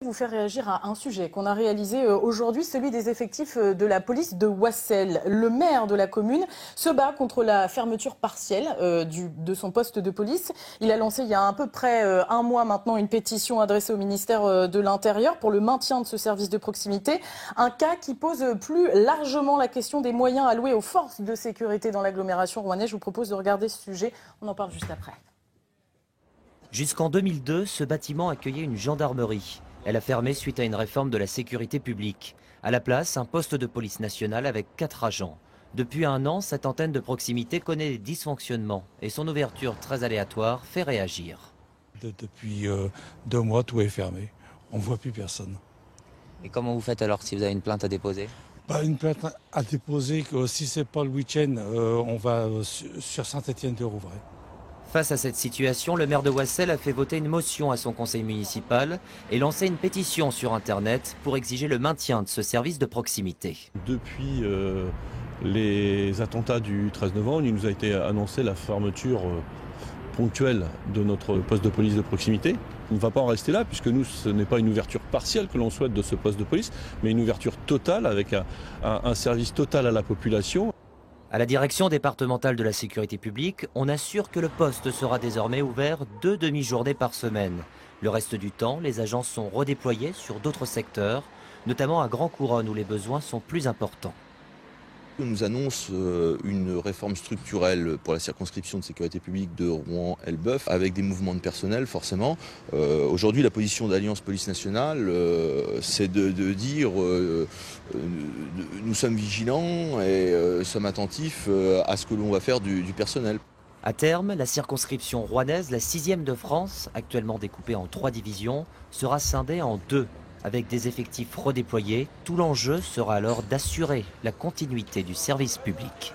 Vous faire réagir à un sujet qu'on a réalisé aujourd'hui, celui des effectifs de la police de Wassel. Le maire de la commune se bat contre la fermeture partielle de son poste de police. Il a lancé il y a à peu près un mois maintenant une pétition adressée au ministère de l'Intérieur pour le maintien de ce service de proximité. Un cas qui pose plus largement la question des moyens alloués aux forces de sécurité dans l'agglomération rouennaise. Je vous propose de regarder ce sujet. On en parle juste après. Jusqu'en 2002, ce bâtiment accueillait une gendarmerie. Elle a fermé suite à une réforme de la sécurité publique. À la place, un poste de police nationale avec 4 agents. Depuis un an, cette antenne de proximité connaît des dysfonctionnements et son ouverture très aléatoire fait réagir. Depuis 2 mois, tout est fermé. On ne voit plus personne. Et comment vous faites alors si vous avez une plainte à déposer? Une plainte à déposer, que si ce n'est pas le week-end, on va sur Saint-Étienne-de-Rouvray. Face à cette situation, le maire de Wassel a fait voter une motion à son conseil municipal et lancé une pétition sur Internet pour exiger le maintien de ce service de proximité. Depuis les attentats du 13 novembre, il nous a été annoncé la fermeture ponctuelle de notre poste de police de proximité. On ne va pas en rester là, puisque nous, ce n'est pas une ouverture partielle que l'on souhaite de ce poste de police, mais une ouverture totale avec un service total à la population. À la direction départementale de la sécurité publique, on assure que le poste sera désormais ouvert 2 demi-journées par semaine. Le reste du temps, les agents sont redéployés sur d'autres secteurs, notamment à Grand Couronne où les besoins sont plus importants. On nous annonce une réforme structurelle pour la circonscription de sécurité publique de Rouen-Elbeuf avec des mouvements de personnel forcément. Aujourd'hui, la position d'Alliance Police Nationale, c'est de dire nous sommes vigilants et sommes attentifs à ce que l'on va faire du personnel. À terme, la circonscription rouennaise, la 6e de France, actuellement découpée en 3 divisions, sera scindée en 2. Avec des effectifs redéployés, tout l'enjeu sera alors d'assurer la continuité du service public.